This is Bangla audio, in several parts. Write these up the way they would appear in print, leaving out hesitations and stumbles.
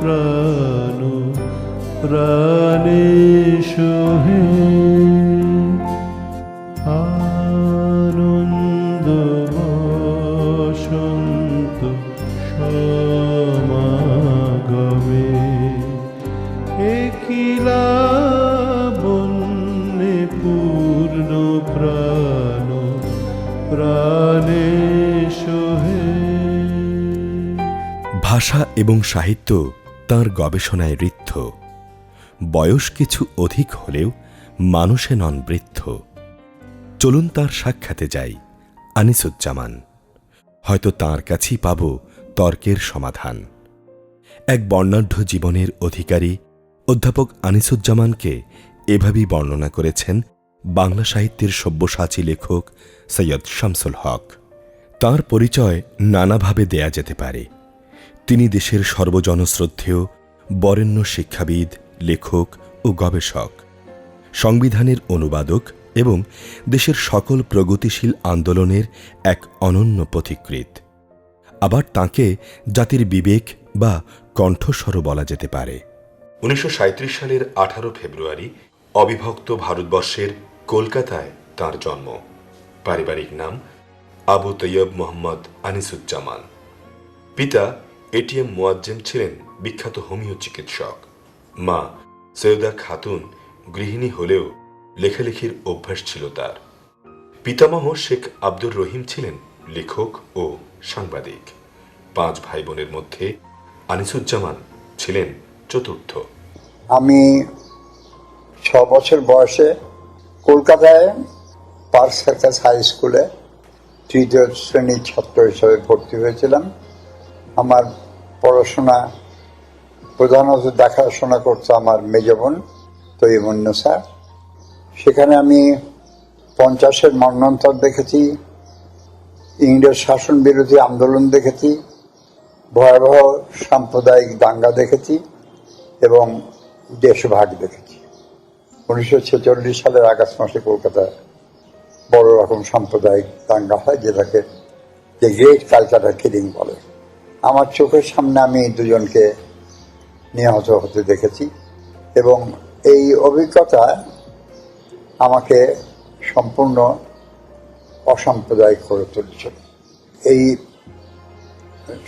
প্রাণ প্রাণে সোহে আনন্দ বসন্ত সমাগমে একিলা বন্যে পূর্ণ প্রাণ প্রাণে সোহে। ভাষা এবং সাহিত্য তাঁর গবেষণায় ঋদ্ধ। বয়স কিছু অধিক হলেও মানুষে নন বৃদ্ধ। চলুন তাঁর সাক্ষাতে যাই। আনিসুজ্জামান, হয়তো তাঁর কাছেই পাব তর্কের সমাধান। এক বর্ণাঢ্য জীবনের অধিকারী অধ্যাপক আনিসুজ্জামানকে এভাবেই বর্ণনা করেছেন বাংলা সাহিত্যের সব্যসাচী লেখক সৈয়দ শামসুল হক। তাঁর পরিচয় নানাভাবে দেয়া যেতে পারে। তিনি দেশের সর্বজনশ্রদ্ধেয় বরেণ্য শিক্ষাবিদ, লেখক ও গবেষক, সংবিধানের অনুবাদক এবং দেশের সকল প্রগতিশীল আন্দোলনের এক অনন্য পথিকৃৎ। আবার তাঁকে জাতির বিবেক বা কণ্ঠস্বরও বলা যেতে পারে। 1937 সালের 18 ফেব্রুয়ারি অবিভক্ত ভারতবর্ষের কলকাতায় তাঁর জন্ম। পারিবারিক নাম আবু তৈয়ব মোহাম্মদ আনিসুজ্জামান। পিতা এটিএম মুয়াজ্জেম ছিলেন বিখ্যাত হোমিও চিকিৎসক। মা সৈয়দা খাতুন গৃহিণী হলেও লেখালেখির অভ্যাস ছিল তার। পিতামহ শেখ আব্দুর রহিম ছিলেন লেখক ও সাংবাদিক। 5 ভাই বোনের মধ্যে আনিসুজ্জামান ছিলেন চতুর্থ। আমি 6 বছর বয়সে কলকাতায় পার্ক সার্কাস হাই স্কুলে 3য় শ্রেণীর ছাত্র হিসেবে ভর্তি হয়েছিলাম। আমার পড়াশোনা প্রধানত দেখাশোনা করতো আমার মেজ বোন তৈমুন্নেসা। সেখানে আমি 50-এর মন্বন্তর দেখেছি, ইংরেজ শাসন বিরোধী আন্দোলন দেখেছি, ভয়াবহ সাম্প্রদায়িক দাঙ্গা দেখেছি এবং দেশভাগ দেখেছি। 1946 সালের আগস্ট মাসে কলকাতায় বড় রকম সাম্প্রদায়িক দাঙ্গা হয়, যেটাকে যে গ্রেট ক্যালকাটা কিলিং বলে। আমার চোখের সামনে আমি 2জনকে নিহত হতে দেখেছি এবং এই অভিজ্ঞতা আমাকে সম্পূর্ণ অসাম্প্রদায়িক করে তুলেছিল। এই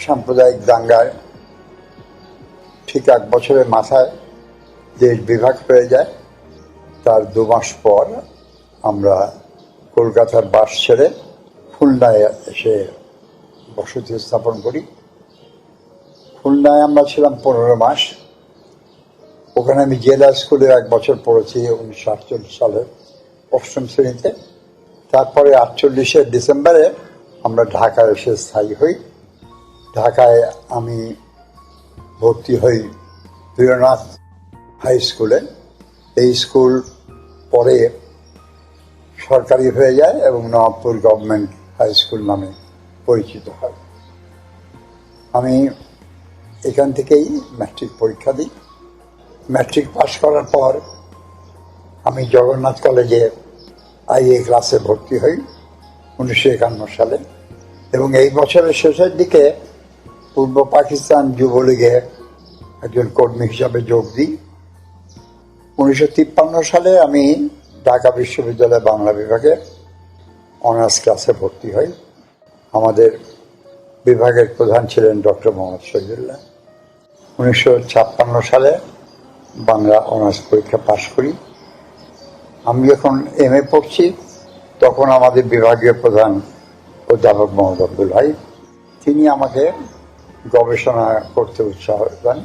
সাম্প্রদায়িক দাঙ্গায় ঠিক 1 বছরের মাথায় দেশ বিভাগ হয়ে যায়। তার 2 মাস পর আমরা কলকাতার বাস ছেড়ে খুলনায় এসে বসতি স্থাপন করি। খুলনায় আমরা ছিলাম 15 মাস। ওখানে আমি জেলা স্কুলে 1 বছর পড়েছি 1948 সালের 8ম শ্রেণীতে। তারপরে 48-এর ডিসেম্বরে আমরা ঢাকায় এসে স্থায়ী হই। ঢাকায় আমি ভর্তি হই বীরনাথ হাই স্কুলে। এই স্কুল পরে সরকারি হয়ে যায় এবং নবাবপুর গভর্নমেন্ট হাই স্কুল নামে পরিচিত হয়। আমি এখান থেকেই ম্যাট্রিক পরীক্ষা দিই। ম্যাট্রিক পাস করার পর আমি জগন্নাথ কলেজে IA ক্লাসে ভর্তি হই 1951 সালে এবং এই বছরের শেষের দিকে পূর্ব পাকিস্তান যুবলীগে একজন কর্মী হিসাবে যোগ দিই। 1953 সালে আমি ঢাকা বিশ্ববিদ্যালয় বাংলা বিভাগে অনার্স ক্লাসে ভর্তি হই। আমাদের বিভাগের প্রধান ছিলেন ডক্টর মোহাম্মদ শহীদুল্লাহ। 1956 সালে বাংলা অনার্স পরীক্ষা পাশ করি। আমি যখন MA পড়ছি তখন আমাদের বিভাগীয় প্রধান অধ্যাপক মোহাম্মদ আব্দুল হাই, তিনি আমাকে গবেষণা করতে উৎসাহ দেন।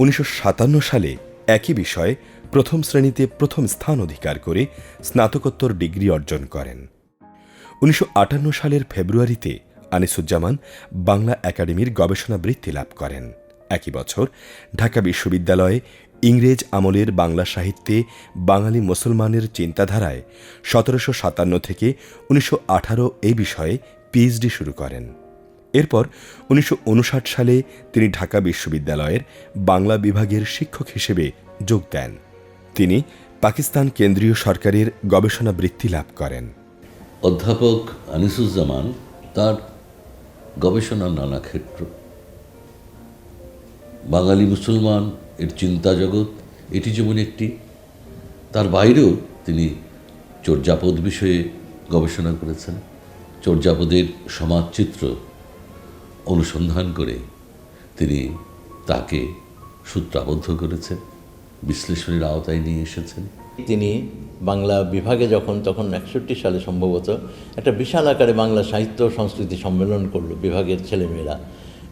1957 সালে একই বিষয়ে প্রথম শ্রেণীতে প্রথম স্থান অধিকার করে স্নাতকোত্তর ডিগ্রি অর্জন করেন। 1958 সালের ফেব্রুয়ারিতে আনিসুজ্জামান বাংলা একাডেমির গবেষণা বৃত্তি লাভ করেন। একই বছর ঢাকা বিশ্ববিদ্যালয়ে ইংরেজ আমলের বাংলা সাহিত্যে বাঙালি মুসলমানের চিন্তাধারায় 1757 থেকে 1918 এই বিষয়ে PhD শুরু করেন। এরপর 1959 সালে তিনি ঢাকা বিশ্ববিদ্যালয়ের বাংলা বিভাগের শিক্ষক হিসেবে যোগ দেন। তিনি পাকিস্তান কেন্দ্রীয় সরকারের গবেষণা বৃত্তি লাভ করেন। অধ্যাপক আনিসুজ্জামান তার গবেষণার নানা ক্ষেত্র বাঙালি মুসলমান এর চিন্তা জগৎ এটি যেমন একটি, তার বাইরেও তিনি চর্যাপদ বিষয়ে গবেষণা করেছেন। চর্যাপদের সমাজচিত্র অনুসন্ধান করে তিনি তাকে সূত্রাবদ্ধ করেছেন, বিশ্লেষণের আওতায় নিয়ে এসেছেন। তিনি বাংলা বিভাগে তখন 61 সালে সম্ভবত একটা বিশাল আকারে বাংলা সাহিত্য সংস্কৃতি সম্মেলন করলো বিভাগের ছেলেমেয়েরা,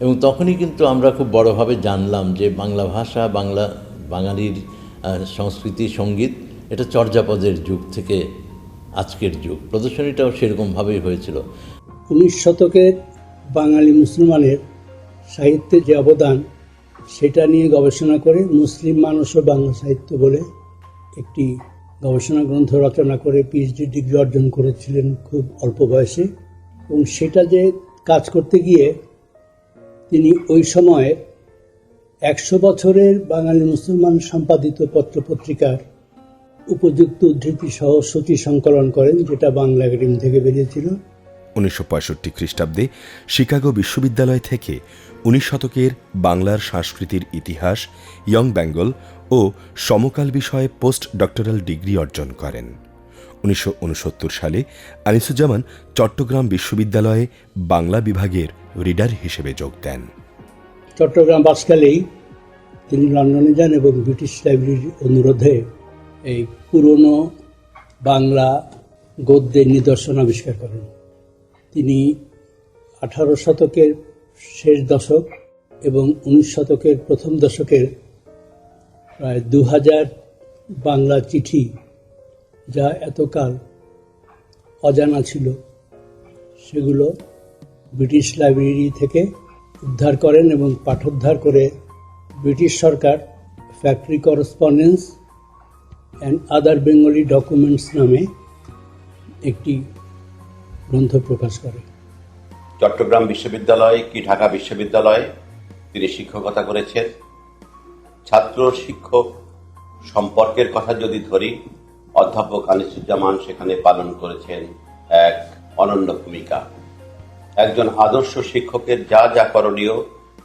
এবং তখনই কিন্তু আমরা খুব বড়োভাবে জানলাম যে বাংলা ভাষা, বাঙালির সংস্কৃতি, সঙ্গীত, এটা চর্যাপদের যুগ থেকে আজকের যুগ। প্রদর্শনীটাও সেরকমভাবেই হয়েছিল। 19 শতকের বাঙালি মুসলমানের সাহিত্যের যে অবদান, সেটা নিয়ে গবেষণা করে মুসলিম মানুষ ও বাংলা সাহিত্য বলে একটি গবেষণা গ্রন্থ রচনা করে পিএইচডি ডিগ্রি অর্জন করেছিলেন খুব অল্প বয়সে। এবং সেটা যে কাজ করতে গিয়ে তিনি ওই সময়ে 100 বছরের বাঙালি মুসলমান সম্পাদিত পত্রপত্রিকার উপযুক্ত উদ্ধৃতি সহ সূচি সংকলন করেন, যেটা বাংলা একাডেমি থেকে বেরিয়েছিল। 1965 খ্রিস্টাব্দে শিকাগো বিশ্ববিদ্যালয় থেকে 19 শতকের বাংলার সংস্কৃতির ইতিহাস, ইয়ং বেঙ্গল ও সমকাল বিষয়ে পোস্ট ডক্টরাল ডিগ্রি অর্জন করেন। 1969 সালে আনিসুজ্জামান চট্টগ্রাম বিশ্ববিদ্যালয়ে বাংলা বিভাগের রিডার হিসেবে যোগ দেন। চট্টগ্রাম পাশকালেই তিনি লন্ডনে যান এবং ব্রিটিশ লাইব্রেরির অনুরোধে এই পুরনো বাংলা গদ্যের নিদর্শন আবিষ্কার করেন। তিনি 18 শতকের শেষ দশক এবং 19 শতকের প্রথম দশকের প্রায় 2000 বাংলা চিঠি, যা এতকাল অজানা ছিল, সেগুলো ব্রিটিশ লাইব্রেরি থেকে উদ্ধার করেন এবং পাঠোদ্ধার করে British Sarkar factory correspondence and other Bengali documents নামে একটি গ্রন্থ প্রকাশ করে। চট্টগ্রাম বিশ্ববিদ্যালয় কি ঢাকা বিশ্ববিদ্যালয়ে তিনি শিক্ষকতা করেছেন। ছাত্র শিক্ষক সম্পর্কের কথা যদি ধরি, অধ্যাপক আনিসুজ্জামান সেখানে পালন করেছেন এক অনন্য ভূমিকা। একজন আদর্শ শিক্ষকের যা যা করণীয়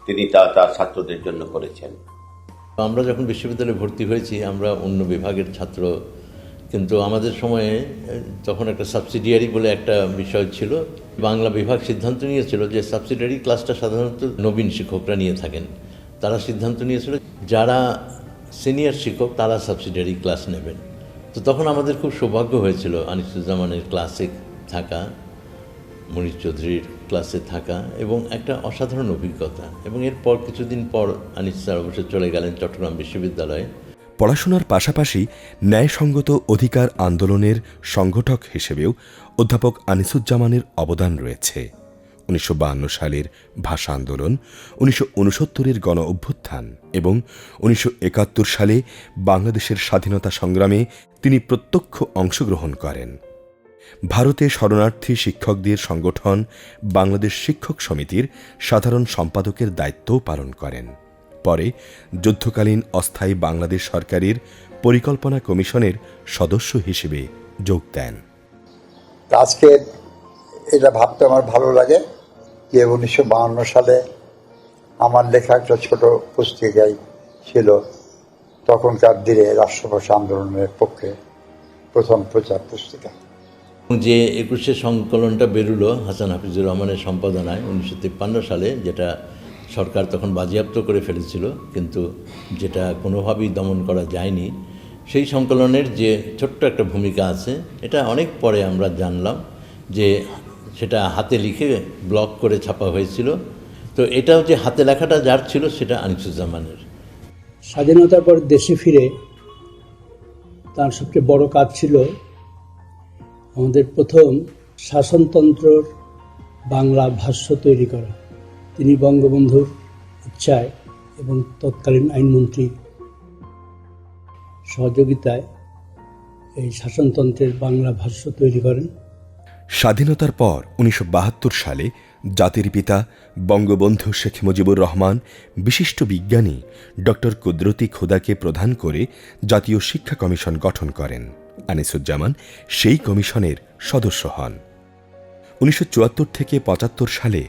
তিনি তা তার ছাত্রদের জন্য করেছেন। আমরা যখন বিশ্ববিদ্যালয়ে ভর্তি হয়েছি, আমরা অন্য বিভাগের ছাত্র, কিন্তু আমাদের সময়ে তখন একটা সাবসিডিয়ারি বলে একটা বিষয় ছিল। বাংলা বিভাগ সিদ্ধান্ত নিয়েছিল যে সাবসিডিয়ারি ক্লাসটা সাধারণত নবীন শিক্ষকরা নিয়ে থাকেন। তারা সিদ্ধান্ত নিয়েছিল যারা সিনিয়র শিক্ষক তারা সাবসিডিয়ারি ক্লাস নেবেন। তো তখন আমাদের খুব সৌভাগ্য হয়েছিল আনিসুজ্জামানের ক্লাসে থাকা, মনির চৌধুরীর ক্লাসে থাকা, এবং একটা অসাধারণ অভিজ্ঞতা। এবং এরপর কিছুদিন পর আনিস স্যার অবশ্য চলে গেলেন চট্টগ্রাম বিশ্ববিদ্যালয়ে। পড়াশোনার পাশাপাশি ন্যায়সঙ্গত অধিকার আন্দোলনের সংগঠক হিসেবেও অধ্যাপক আনিসুজ্জামানের অবদান রয়েছে। 1952 সালের ভাষা আন্দোলন, 1969-এর গণ অভ্যুত্থান এবং 1971 সালে বাংলাদেশের স্বাধীনতা সংগ্রামে তিনি প্রত্যক্ষ অংশগ্রহণ করেন। ভারতে শরণার্থী শিক্ষকদের সংগঠন বাংলাদেশ শিক্ষক সমিতির সাধারণ সম্পাদকের দায়িত্বও পালন করেন। পরে যুদ্ধকালীন অস্থায়ী বাংলাদেশ সরকারের পরিকল্পনা কমিশনের সদস্য হিসেবে যোগ দেন। আজকে এটা ভাবতে আমার ভালো লাগে যে 1952 সালে আমার লেখা একটা ছোট পুস্তিকায় ছিল তখনকার দিনে রাষ্ট্রভাষা আন্দোলনের পক্ষে প্রথম প্রচার পুস্তিকা। যে 21শে সংকলনটা বেরুলো হাসান হাফিজুর রহমানের সম্পাদনায় 1953 সালে, যেটা সরকার তখন বাজেয়াপ্ত করে ফেলেছিল, কিন্তু যেটা কোনোভাবেই দমন করা যায়নি, সেই সংকলনের যে ছোট্ট একটা ভূমিকা আছে, এটা অনেক পরে আমরা জানলাম যে সেটা হাতে লিখে ব্লক করে ছাপা হয়েছিল। তো এটাও যে হাতে লেখাটা যার ছিল সেটা আনিসুজ্জামানের। স্বাধীনতার পর দেশে ফিরে তার সবচেয়ে বড় কাজ ছিল আমাদের প্রথম শাসনতন্ত্রর বাংলা ভাষ্য তৈরি করা। তিনি বঙ্গবন্ধুর ইচ্ছায় এবং তৎকালীন আইনমন্ত্রীর সহযোগিতায় এই শাসনতন্ত্রের বাংলা ভাষ্য তৈরি করেন। স্বাধীনতার পর 1972 সালে জাতির পিতা বঙ্গবন্ধু শেখ মুজিবুর রহমান বিশিষ্ট বিজ্ঞানী ডক্টর কুদরতি খোদাকে প্রধান করে জাতীয় শিক্ষা কমিশন গঠন করেন। আনিসুজ্জামান সেই কমিশনের সদস্য হন। 1974 থেকে 75 সালে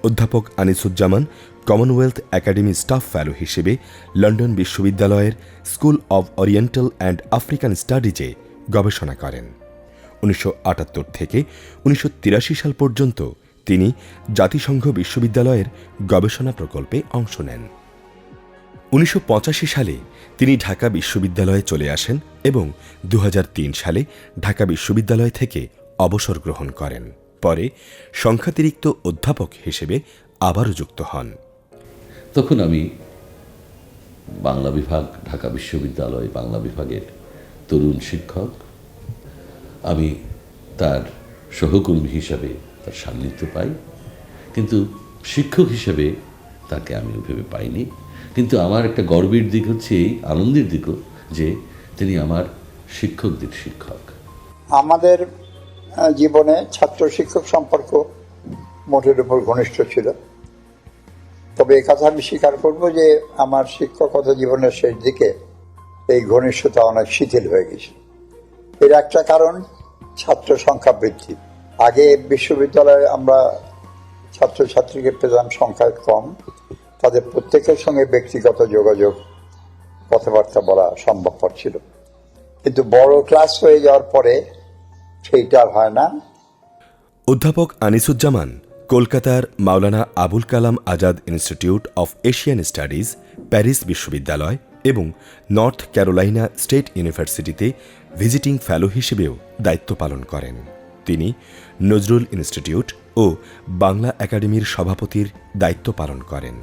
অধ্যাপক Anisuzzaman Commonwealth academy staff fellow হিসেবে লন্ডন বিশ্ববিদ্যালয়ের school of oriental and African স্টাডিজে গবেষণা করেন। 1978 থেকে 1983 সাল পর্যন্ত তিনি জাতিসংঘ বিশ্ববিদ্যালয়ের গবেষণা প্রকল্পে অংশ নেন। 1985 সালে তিনি ঢাকা বিশ্ববিদ্যালয়ে চলে আসেন এবং 2003 সালে ঢাকা বিশ্ববিদ্যালয় থেকে অবসর গ্রহণ করেন। পরে সংখ্যাতিরিক্ত অধ্যাপক হিসেবে আবারও যুক্ত হন। তখন আমি বাংলা বিভাগ, ঢাকা বিশ্ববিদ্যালয় বাংলা বিভাগের তরুণ শিক্ষক। আমি তার সহকর্মী হিসাবে তার সান্নিধ্য পাই, কিন্তু শিক্ষক হিসেবে তাকে আমি ওইভাবে পাইনি। কিন্তু আমার একটা গর্বের দিক হচ্ছে, এই আনন্দের দিকও, যে তিনি আমার শিক্ষকদের শিক্ষক। আমাদের জীবনে ছাত্র শিক্ষক সম্পর্ক মোটের উপর ঘনিষ্ঠ ছিল, তবে এই কথা আমি স্বীকার করব যে আমার শিক্ষকতা জীবনের শেষ দিকে এই ঘনিষ্ঠতা অনেক শিথিল হয়ে গেছে। এর একটা কারণ ছাত্র সংখ্যা বৃদ্ধি। আগে বিশ্ববিদ্যালয়ে আমরা ছাত্রছাত্রীকে পেলাম সংখ্যায় কম, তাদের প্রত্যেকের সঙ্গে ব্যক্তিগত যোগাযোগ, কথাবার্তা বলা সম্ভবপর ছিল, কিন্তু বড় ক্লাস হয়ে যাওয়ার পরে সেইটা আর হয় না। অধ্যাপক আনিসুজ্জামান কলকাতার Maulana Abul Kalam Azad institute of Asian studies, Paris বিশ্ববিদ্যালয় এবং নর্থ ক্যারোলাইনা স্টেট ইউনিভার্সিটিতে ভিজিটিং ফেলো হিসেবেও দায়িত্ব পালন করেন। তিনি নজরুল ইনস্টিটিউট ও বাংলা একাডেমির সভাপতির দায়িত্ব পালন করেন।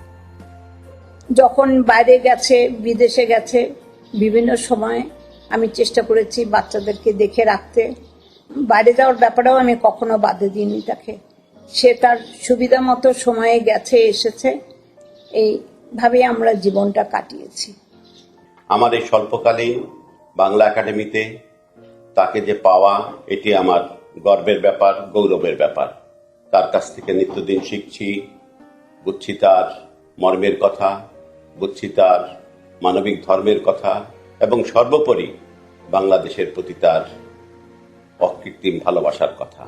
যখন বাইরে গেছে, বিদেশে গেছে, বিভিন্ন সময় আমি চেষ্টা করেছি বাচ্চাদেরকে দেখে রাখতে। বাইরে যাওয়ার ব্যাপারেও আমি কখনো বাধা দিইনি তাকে। সে তার সুবিধা মতো সময়ে গেছে, এসেছে, এইভাবে আমরা জীবনটা কাটিয়েছি। আমার এই স্বল্পকালীন বাংলা একাডেমিতে তাকে যে পাওয়া, এটি আমার গর্বের ব্যাপার, গৌরবের ব্যাপার। তার কাছ থেকে নিত্যদিন শিখছি, বুঝছি তার মর্মের কথা, বুঝছি তার মানবিক ধর্মের কথা, এবং সর্বোপরি বাংলাদেশের প্রতি তার অকৃত্রিম ভালোবাসার কথা।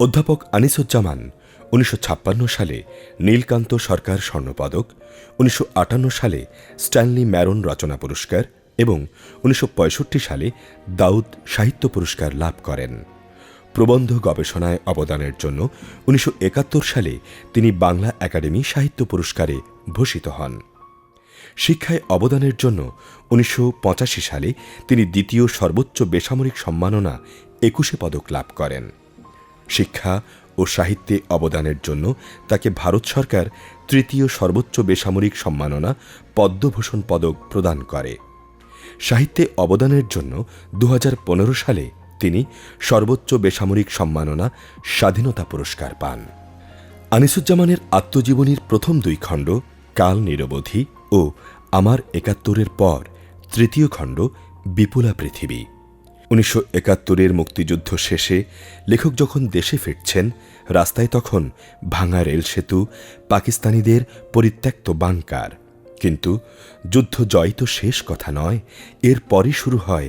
অধ্যাপক আনিসুজ্জামান 1956 সালে নীলকান্ত সরকার স্বর্ণপদক, 1958 সালে স্ট্যানলি ম্যারন রচনা পুরস্কার এবং 1965 সালে দাউদ সাহিত্য পুরস্কার লাভ করেন। প্রবন্ধ গবেষণায় অবদানের জন্য 1971 সালে তিনি বাংলা একাডেমি সাহিত্য পুরস্কারে ভূষিত হন। শিক্ষায় অবদানের জন্য 1985 সালে তিনি দ্বিতীয় সর্বোচ্চ বেসামরিক সম্মাননা 21 পদক লাভ করেন। শিক্ষা ও সাহিত্যে অবদানের জন্য তাকে ভারত সরকার তৃতীয় সর্বোচ্চ বেসামরিক সম্মাননা পদ্মভূষণ পদক প্রদান করে। সাহিত্যে অবদানের জন্য 2015 সালে তিনি সর্বোচ্চ বেসামরিক সম্মাননা স্বাধীনতা পুরস্কার পান। আনিসুজ্জামানের আত্মজীবনীর প্রথম 2 খণ্ড কাল নিরবধি ও আমার 71-এর পর তৃতীয় খণ্ড বিপুলা পৃথিবী। 1971-এর মুক্তিযুদ্ধ শেষে লেখক যখন দেশে ফিরছেন, রাস্তায় তখন ভাঙা রেল সেতু, পাকিস্তানিদের পরিত্যক্ত বাংকার। কিন্তু যুদ্ধ জয় তো শেষ কথা নয়, এরপরই শুরু হয়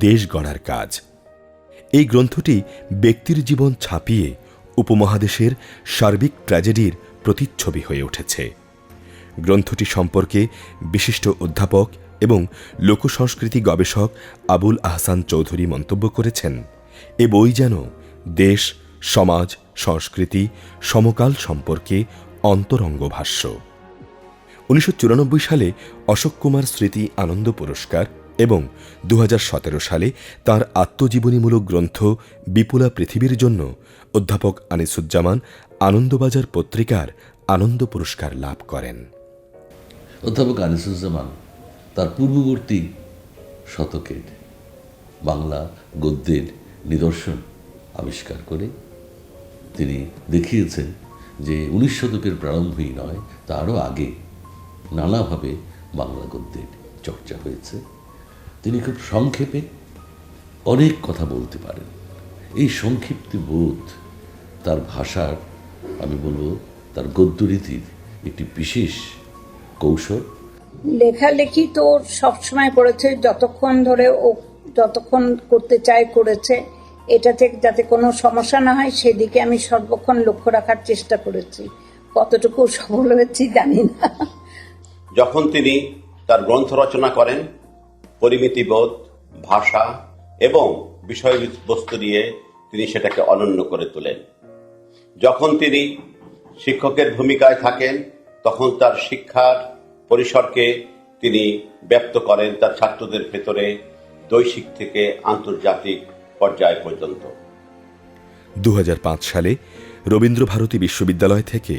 দেশ গড়ার কাজ। এই গ্রন্থটি ব্যক্তির জীবন ছাপিয়ে উপমহাদেশের সার্বিক ট্র্যাজেডির প্রতিচ্ছবি হয়ে উঠেছে। গ্রন্থটি সম্পর্কে বিশিষ্ট অধ্যাপক এবং লোকসংস্কৃতি গবেষক আবুল আহসান চৌধুরী মন্তব্য করেছেন, এ বই যেন দেশ, সমাজ, সংস্কৃতি, সমকাল সম্পর্কে অন্তরঙ্গ ভাষ্য। 1994 সালে অশোক কুমার স্মৃতি আনন্দ পুরস্কার এবং 2017 সালে তাঁর আত্মজীবনীমূলক গ্রন্থ বিপুলা পৃথিবীর জন্য অধ্যাপক আনিসুজ্জামান আনন্দবাজার পত্রিকার আনন্দ পুরস্কার লাভ করেন। অধ্যাপক আনিসুজ্জামান তার পূর্ববর্তী শতকের বাংলা গদ্যের নিদর্শন আবিষ্কার করে তিনি দেখিয়েছেন যে 19 শতকের প্রারম্ভেই নয়, তারও আগে নানাভাবে বাংলা গদ্যের চর্চা হয়েছে। তিনি খুব সংক্ষেপে অনেক কথা বলতে পারেন। এই সংক্ষিপ্ত বোধ তার ভাষার, আমি বলবো তার গদ্যরীতির একটি বিশেষ কৌশল। লেখালেখি তো সবসময় করেছে, যতক্ষণ ধরে ও যতক্ষণ করতে চায় করেছে। এটা থেকে যাতে কোনো সমস্যা না হয় সেদিকে আমি সর্বক্ষণ লক্ষ্য রাখার চেষ্টা করেছি। কতটুকু সফল হয়েছি জানি না। যখন তিনি তার গ্রন্থ রচনা করেন, পরিমিতিবোধ, ভাষা এবং বিষয়বস্তু নিয়ে তিনি সেটাকে অনন্য করে তোলেন। যখন তিনি শিক্ষকের ভূমিকায় থাকেন, তখন তার শিক্ষার পরিসরকে তিনি ব্যক্ত করেন তার ছাত্রদের ভেতরে বৈশ্বিক থেকে আন্তর্জাতিক পর্যায় পর্যন্ত। 2005 সালে রবীন্দ্রভারতী বিশ্ববিদ্যালয় থেকে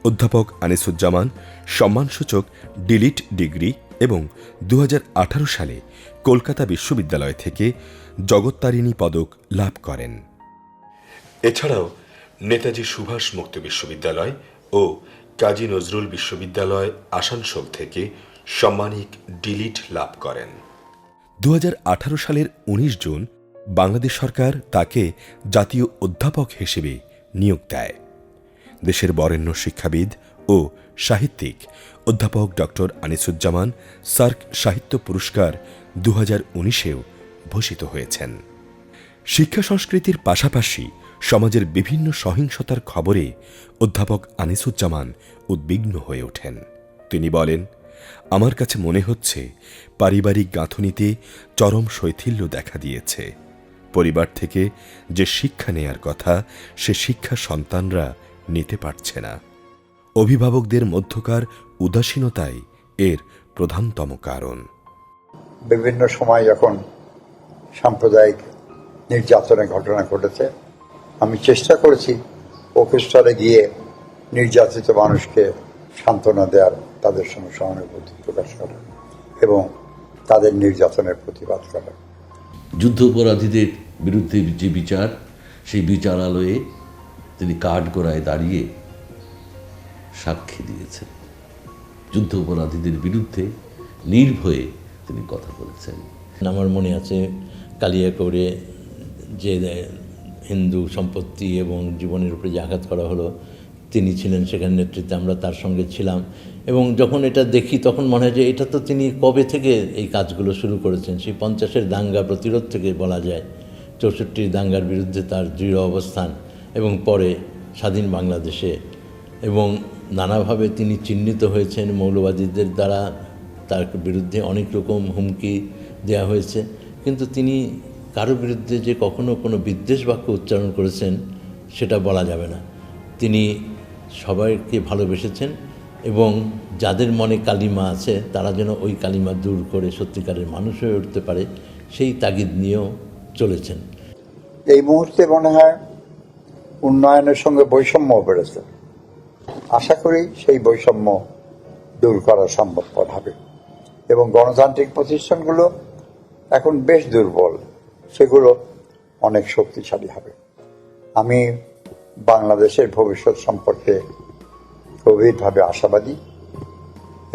অধ্যাপক আনিসুজ্জামান সম্মানসূচক ডিলিট ডিগ্রি এবং 2018 সালে কলকাতা বিশ্ববিদ্যালয় থেকে জগত্তারিণী পদক লাভ করেন। এছাড়াও নেতাজি সুভাষ মুক্ত বিশ্ববিদ্যালয় ও কাজী নজরুল বিশ্ববিদ্যালয় আসানসোল থেকে সম্মানিক ডিলিট লাভ করেন। 2018 সালের 19 জুন বাংলাদেশ সরকার তাকে জাতীয় অধ্যাপক হিসেবে নিয়োগ দেয়। দেশের বরেণ্য শিক্ষাবিদ ও সাহিত্যিক অধ্যাপক ডক্টর আনিসুজ্জামান সার্ক সাহিত্য পুরস্কার 2019-এও ভূষিত হয়েছেন। শিক্ষা সংস্কৃতির পাশাপাশি সমাজের বিভিন্ন সহিংসতার খবরে অধ্যাপক আনিসুজ্জামান উদ্বিগ্ন হয়ে ওঠেন। তিনি বলেন, আমার কাছে মনে হচ্ছে পারিবারিক গাঁথনিতে চরম শৈথিল্য দেখা দিয়েছে। পরিবার থেকে যে শিক্ষা নেয়ার কথা সে শিক্ষা সন্তানরা নিতে পারছে না। অভিভাবকদের মধ্যকার উদাসীনতাই এর প্রধানতম কারণ। বিভিন্ন সময় যখন সাম্প্রদায়িক নির্যাতনের ঘটনা ঘটেছে, আমি চেষ্টা করেছি অফিসস্থলে গিয়ে নির্যাতিত মানুষকে সান্ত্বনা দেওয়ার, তাদের সঙ্গে সহানুভূতি প্রকাশ করা এবং তাদের নির্যাতনের প্রতিবাদ করা। যুদ্ধাপরাধীদের বিরুদ্ধে যে বিচার, সেই বিচারালয়ে তিনি কাঠগড়ায় দাঁড়িয়ে সাক্ষী দিয়েছেন। যুদ্ধাপরাধীদের বিরুদ্ধে নির্ভয়ে তিনি কথা বলেছেন। আমার মনে আছে কালিয়াকৈরে যে হিন্দু সম্পত্তি এবং জীবনের উপরে যে আঘাত করা হলো, তিনি ছিলেন সেখানে নেতৃত্বে, আমরা তার সঙ্গে ছিলাম। এবং যখন এটা দেখি তখন মনে হয় যে এটা তো তিনি কবে থেকে এই কাজগুলো শুরু করেছেন। সেই 50-এর দাঙ্গা প্রতিরোধ থেকে বলা যায়, 64 দাঙ্গার বিরুদ্ধে তার দৃঢ় অবস্থান এবং পরে স্বাধীন বাংলাদেশে, এবং নানাভাবে তিনি চিহ্নিত হয়েছেন মৌলবাদীদের দ্বারা, তার বিরুদ্ধে অনেক রকম হুমকি দেওয়া হয়েছে, কিন্তু তিনি কারো বিরুদ্ধে যে কখনো কোনো বিদ্বেষ বাক্য উচ্চারণ করেছেন সেটা বলা যাবে না। তিনি সবাইকে ভালোবেসেছেন এবং যাদের মনে কালিমা আছে তারা যেন ওই কালিমা দূর করে সত্যিকারের মানুষ হয়ে উঠতে পারে, সেই তাগিদ নিয়েও চলেছেন। এই মুহূর্তে মনে হয় উন্নয়নের সঙ্গে বৈষম্য বেড়েছে। আশা করি সেই বৈষম্য দূর করা সম্ভবপর হবে এবং গণতান্ত্রিক প্রতিষ্ঠানগুলো এখন বেশ দুর্বল, সেগুলো অনেক শক্তিশালী হবে। আমি বাংলাদেশের ভবিষ্যৎ সম্পর্কে গভীরভাবে আশাবাদী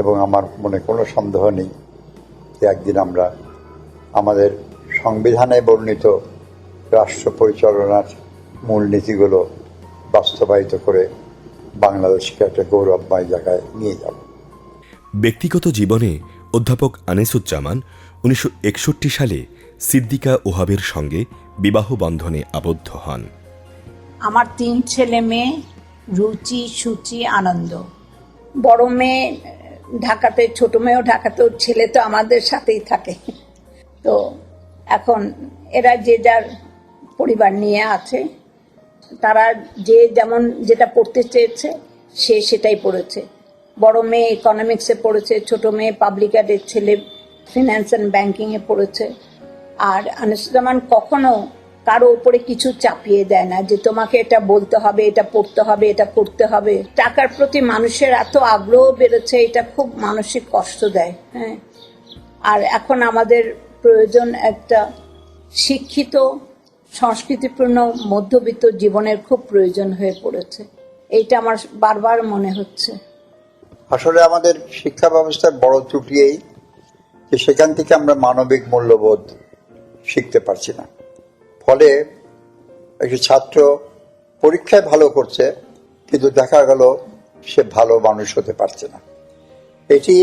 এবং আমার মনে কোনো সন্দেহ নেই যে একদিন আমরা আমাদের সংবিধানে বর্ণিত রাষ্ট্র পরিচালনার মূলনীতিগুলো বাস্তবায়িত করে বাংলাদেশকে একটা গৌরবময় জায়গায় নিয়ে যাব। ব্যক্তিগত জীবনে অধ্যাপক আনিসুজ্জামান 1961 সালে সিদ্দিকা ওহাবের সঙ্গে বিবাহ বন্ধনে আবদ্ধ হন। আমার 3 ছেলে মেয়ে, রুচি, সুচি, আনন্দ। বড় মেয়ে ঢাকাতে, ছোট মেয়েও ঢাকাতে, ছেলে তো আমাদের সাথেই থাকে। তো এখন এরা যে যার পরিবার নিয়ে আছে, তারা যে যেমন যেটা পড়তে চেয়েছে সে সেটাই পড়েছে। বড় মেয়ে ইকোনমিক্সে পড়েছে, ছোট মেয়ে পাবলিক অ্যাডের ছেলে ফিন্যান্স অ্যান্ড ব্যাংকিংয়ে পড়েছে। আর আনিসুজ্জামান কখনো কারো উপরে কিছু চাপিয়ে দেয় না যে তোমাকে এটা বলতে হবে, এটা পড়তে হবে, এটা করতে হবে। টাকার প্রতি মানুষের এত আগ্রহ বেড়েছে, এটা খুব মানসিক কষ্ট দেয়। হ্যাঁ, আর এখন আমাদের প্রয়োজন একটা শিক্ষিত, সংস্কৃতিপূর্ণ মধ্যবিত্ত জীবনের খুব প্রয়োজন হয়ে পড়েছে। এইটা আমার বারবার মনে হচ্ছে। আসলে আমাদের শিক্ষা ব্যবস্থার বড় ত্রুটি এই যে সেখান থেকে আমরা মানবিক মূল্যবোধ শিখতে পারছি না। ফলে একটি ছাত্র পরীক্ষায় ভালো করছে কিন্তু দেখা গেল সে ভালো মানুষ হতে পারছে না। এটি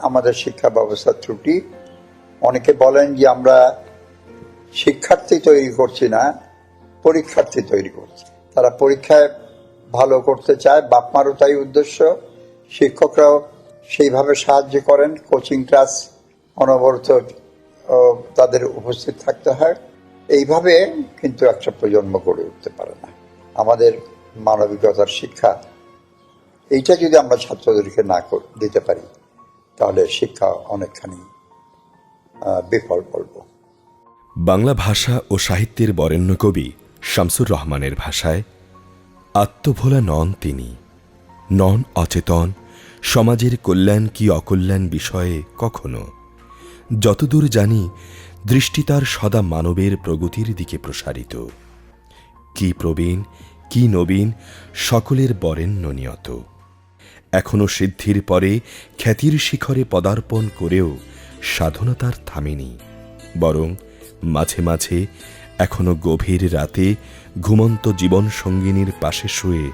আমাদের শিক্ষা ব্যবস্থার ত্রুটি। অনেকে বলেন যে আমরা শিক্ষার্থী তৈরি করছি না, পরীক্ষার্থী তৈরি করছে। তারা পরীক্ষায় ভালো করতে চায়, বাপ মারও তাই উদ্দেশ্য, শিক্ষকরাও সেইভাবে সাহায্য করেন। কোচিং ক্লাস অনবরত তাদের উপস্থিত থাকতে হয়। এইভাবে কিন্তু একটা প্রজন্ম গড়ে উঠতে পারে না। আমাদের মানবিকতার শিক্ষা এইটা যদি আমরা ছাত্রদেরকে না দিতে পারি, তাহলে শিক্ষা অনেকখানি বিফল করব। বাংলা ভাষা ও সাহিত্যের বরেণ্য কবি শামসুর রহমানের ভাষায়, আত্মভোলা নন তিনি, নন অচেতন সমাজের কল্যাণ কি অকল্যাণ বিষয়ে কখনো। যতদূর জানি দৃষ্টি তার সদা মানবের প্রগতির দিকে প্রসারিত। কি প্রবীণ কি নবীন সকলের বরেণ্য নিয়ত। এখনো সিদ্ধির পরে খ্যাতির শিখরে পদার্পণ করেও সাধনা তার থামেনি, বরং মাঝে মাঝে এখনো গভীর রাতে ঘুমন্ত জীবন সঙ্গিনীর পাশে শুয়ে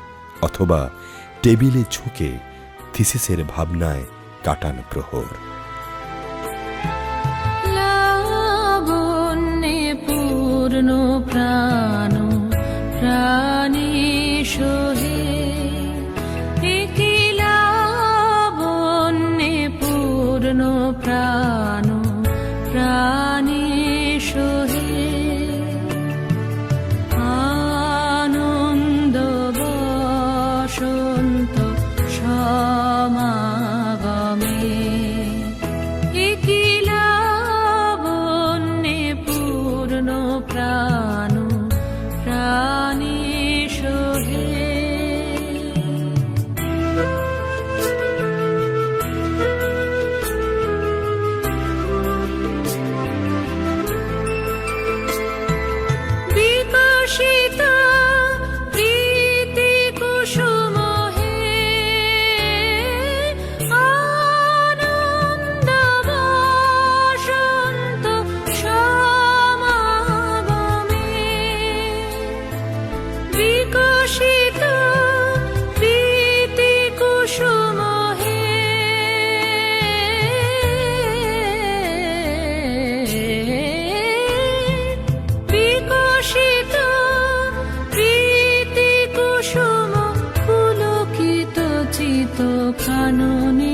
অথবা টেবিলে ঝুঁকে থিসিসের ভাবনায় কাটান প্রহর। লাবণ্যে পূর্ণ প্রাণ প্রাণী সোহে, লাবণ্যে পূর্ণ প্রাণ প্রাণী সোহে, আনন্দ বসন্ত সমাগমে, লাবণ্যে পূর্ণ প্রাণ প্রাণী সোহে। বিকশিত প্রীতি কুসুম হে, আনন্দ বসন্ত সমাগমে, বিকশিত প্রীতি কুসুম হে, বিকশিত প্রীতি কুসুম পুলকিত চিত কাননে,